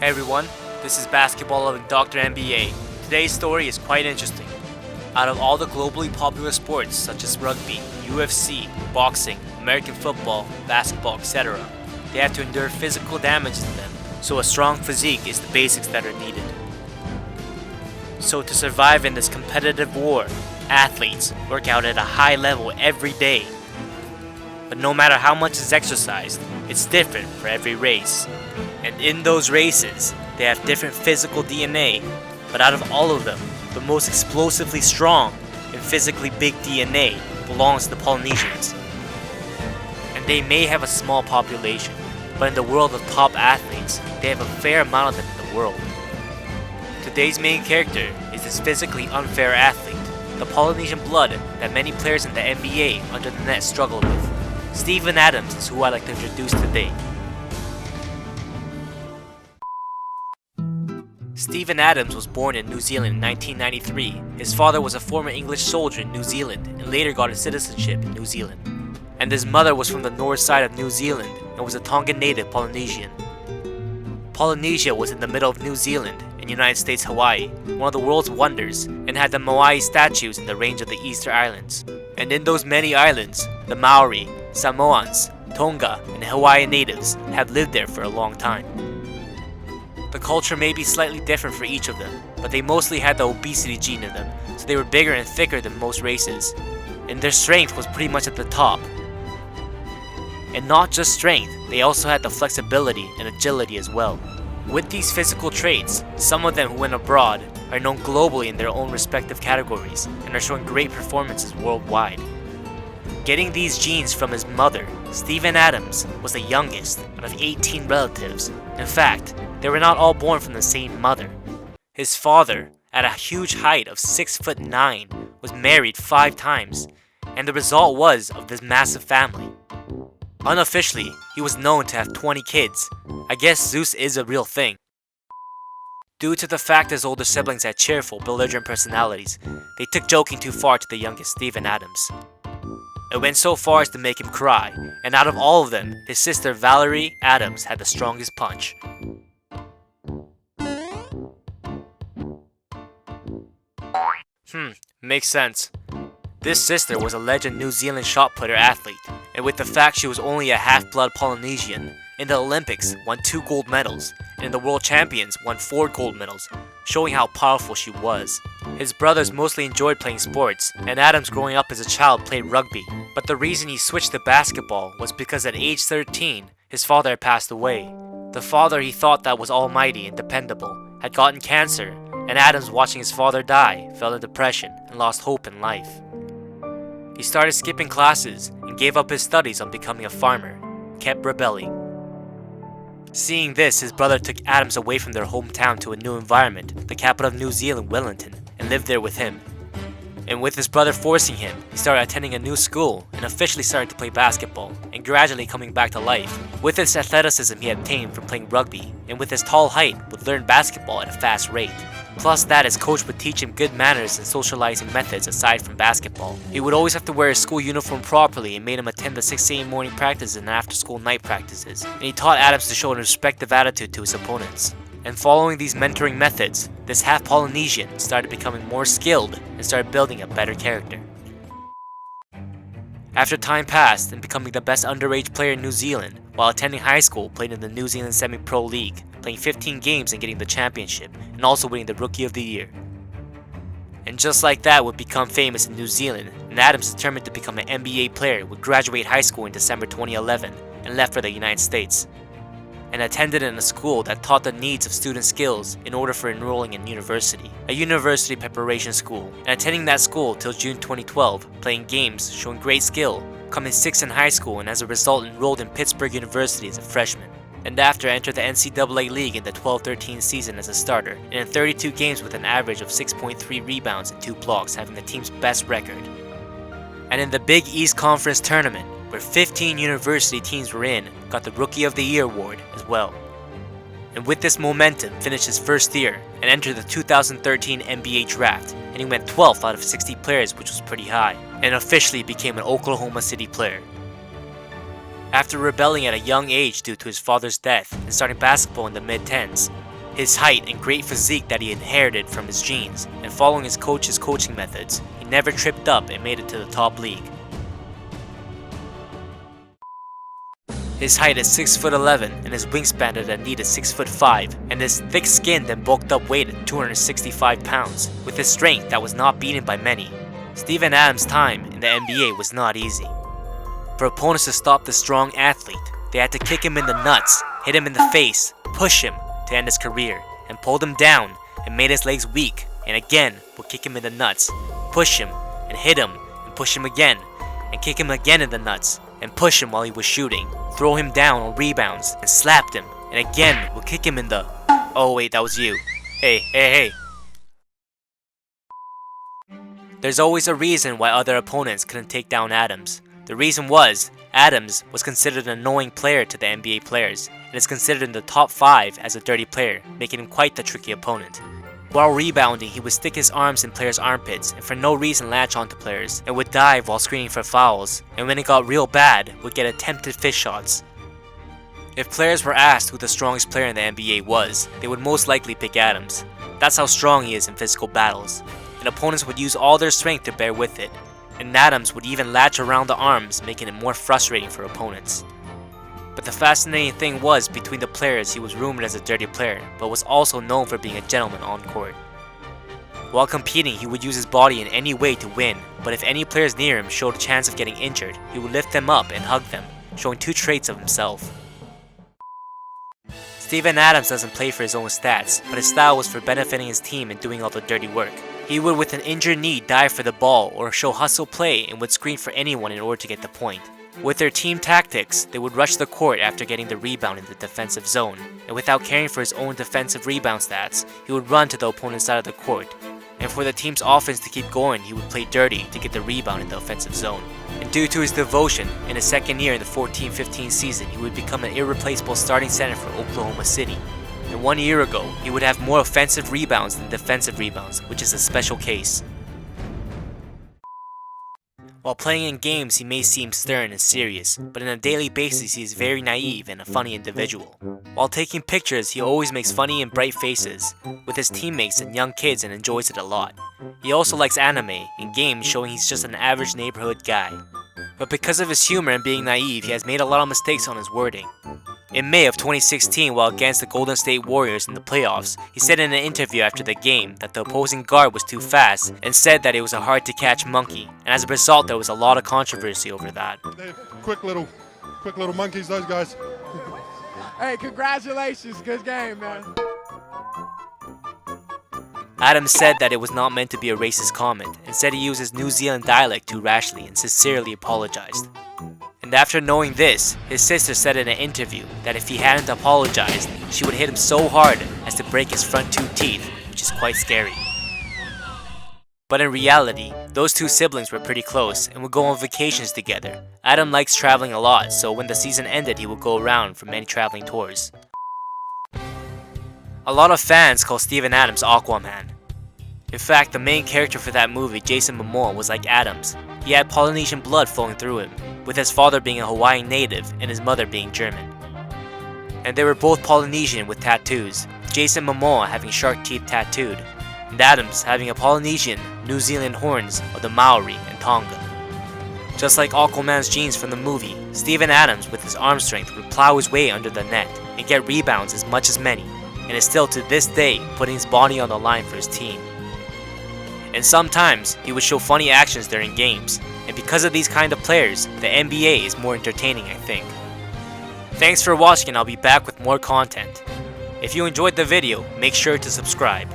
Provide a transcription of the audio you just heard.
Hey everyone, this is basketball loving Dr. NBA. Today's story is quite interesting. Out of all the globally popular sports such as rugby, UFC, boxing, American football, basketball, etc., they have to endure physical damage to them, so a strong physique is the basics that are needed. So to survive in this competitive war, athletes work out at a high level every day. But no matter how much is exercised, it's different for every race. And in those races, they have different physical DNA, but out of all of them, the most explosively strong and physically big DNA belongs to the Polynesians. And they may have a small population, but in the world of top athletes, they have a fair amount of them in the world. Today's main character is this physically unfair athlete, the Polynesian blood that many players in the NBA under the net struggle with. Steven Adams is who I'd like to introduce today. Steven Adams was born in New Zealand in 1993. His father was a former English soldier in New Zealand and later got his citizenship in New Zealand. And his mother was from the north side of New Zealand and was a Tongan native Polynesian. Polynesia was in the middle of New Zealand and United States Hawaii, one of the world's wonders, and had the Moai statues in the range of the Easter Islands. And in those many islands, the Maori, Samoans, Tonga, and Hawaiian natives have lived there for a long time. The culture may be slightly different for each of them, but they mostly had the obesity gene in them, so they were bigger and thicker than most races. And their strength was pretty much at the top. And not just strength, they also had the flexibility and agility as well. With these physical traits, some of them who went abroad are known globally in their own respective categories and are showing great performances worldwide. Getting these genes from his mother, Steven Adams was the youngest out of 18 relatives. In fact, they were not all born from the same mother. His father, at a huge height of 6'9", was married 5 times, and the result was of this massive family. Unofficially, he was known to have 20 kids. I guess Zeus is a real thing. Due to the fact his older siblings had cheerful, belligerent personalities, they took joking too far to the youngest, Steven Adams. It went so far as to make him cry, and out of all of them, his sister Valerie Adams had the strongest punch. Makes sense. This sister was a legend New Zealand shot putter athlete, and with the fact she was only a half-blood Polynesian, in the Olympics won 2 gold medals, and in the World Champions won 4 gold medals, showing how powerful she was. His brothers mostly enjoyed playing sports, and Adams growing up as a child played rugby, but the reason he switched to basketball was because at age 13, his father had passed away. The father he thought that was almighty and dependable had gotten cancer, and Adams, watching his father die, fell into depression and lost hope in life. He started skipping classes and gave up his studies on becoming a farmer, kept rebelling. Seeing this, his brother took Adams away from their hometown to a new environment, the capital of New Zealand, Wellington, and lived there with him. And with his brother forcing him, he started attending a new school and officially started to play basketball, and gradually coming back to life. With his athleticism he obtained from playing rugby, and with his tall height would learn basketball at a fast rate. Plus that, his coach would teach him good manners and socializing methods aside from basketball. He would always have to wear his school uniform properly and made him attend the 6 a.m. morning practices and after-school night practices. And he taught Adams to show a respectful attitude to his opponents. And following these mentoring methods, this half-Polynesian started becoming more skilled and started building a better character. After time passed and becoming the best underage player in New Zealand, while attending high school, played in the New Zealand Semi-Pro League, playing 15 games and getting the championship, and also winning the Rookie of the Year. And just like that would become famous in New Zealand, and Adams, determined to become an NBA player, would graduate high school in December 2011 and left for the United States, and attended in a school that taught the needs of student skills in order for enrolling in university, a university preparation school, and attending that school till June 2012, playing games, showing great skill, coming 6th in high school, and as a result enrolled in Pittsburgh University as a freshman. And after entered the NCAA League in the 12-13 season as a starter, and in 32 games with an average of 6.3 rebounds and 2 blocks, having the team's best record. And in the Big East Conference Tournament, where 15 university teams were in, got the Rookie of the Year award as well. And with this momentum, finished his first year and entered the 2013 NBA Draft, and he went 12th out of 60 players, which was pretty high, and officially became an Oklahoma City player. After rebelling at a young age due to his father's death and starting basketball in the mid-10s, His height and great physique that he inherited from his genes, and following his coach's coaching methods, he never tripped up and made it to the top league. His height is 6'11", and his wingspan at a needed 6'5", and his thick-skinned and bulked-up weight at 265 pounds, with his strength that was not beaten by many. Steven Adams' time in the NBA was not easy. For opponents to stop the strong athlete, they had to kick him in the nuts, hit him in the face, push him to end his career, and pulled him down and made his legs weak, and again would kick him in the nuts, push him, and hit him, and push him again, and kick him again in the nuts, and push him while he was shooting, throw him down on rebounds, and slapped him, and again would kick him in the... Oh wait, that was you. Hey. There's always a reason why other opponents couldn't take down Adams. The reason was, Adams was considered an annoying player to the NBA players, and is considered in the top 5 as a dirty player, making him quite the tricky opponent. While rebounding, he would stick his arms in players' armpits and for no reason latch onto players, and would dive while screening for fouls, and when it got real bad, would get attempted fish shots. If players were asked who the strongest player in the NBA was, they would most likely pick Adams. That's how strong he is in physical battles, and opponents would use all their strength to bear with it, and Adams would even latch around the arms, making it more frustrating for opponents. But the fascinating thing was, between the players, he was rumored as a dirty player, but was also known for being a gentleman on court. While competing, he would use his body in any way to win, but if any players near him showed a chance of getting injured, he would lift them up and hug them, showing 2 traits of himself. Steven Adams doesn't play for his own stats, but his style was for benefiting his team and doing all the dirty work. He would, with an injured knee, dive for the ball or show hustle play and would screen for anyone in order to get the point. With their team tactics, they would rush the court after getting the rebound in the defensive zone, and without caring for his own defensive rebound stats, he would run to the opponent's side of the court. And for the team's offense to keep going, he would play dirty to get the rebound in the offensive zone. And due to his devotion, in his second year in the 14-15 season, he would become an irreplaceable starting center for Oklahoma City. And 1 year ago, he would have more offensive rebounds than defensive rebounds, which is a special case. While playing in games, he may seem stern and serious, but on a daily basis he is very naive and a funny individual. While taking pictures, he always makes funny and bright faces with his teammates and young kids and enjoys it a lot. He also likes anime and games, showing he's just an average neighborhood guy. But because of his humor and being naive, he has made a lot of mistakes on his wording. In May of 2016, while against the Golden State Warriors in the playoffs, he said in an interview after the game that the opposing guard was too fast and said that it was a hard-to-catch monkey, and as a result there was a lot of controversy over that. They're quick little monkeys, those guys. Hey, congratulations, good game, man. Adams said that it was not meant to be a racist comment, and said he uses New Zealand dialect too rashly and sincerely apologized. And after knowing this, his sister said in an interview that if he hadn't apologized, she would hit him so hard as to break his front 2 teeth, which is quite scary. But in reality, those 2 siblings were pretty close and would go on vacations together. Adam likes traveling a lot, so when the season ended he would go around for many traveling tours. A lot of fans call Steven Adams Aquaman. In fact, the main character for that movie, Jason Momoa, was like Adams. He had Polynesian blood flowing through him, with his father being a Hawaiian native and his mother being German. And they were both Polynesian with tattoos, Jason Momoa having shark teeth tattooed, and Adams having a Polynesian, New Zealand horns of the Maori and Tonga. Just like Aquaman's genes from the movie, Steven Adams with his arm strength would plow his way under the net and get rebounds as much as many, and is still to this day putting his body on the line for his team. And sometimes, he would show funny actions during games, and because of these kind of players, the NBA is more entertaining, I think. Thanks for watching, and I'll be back with more content. If you enjoyed the video, make sure to subscribe.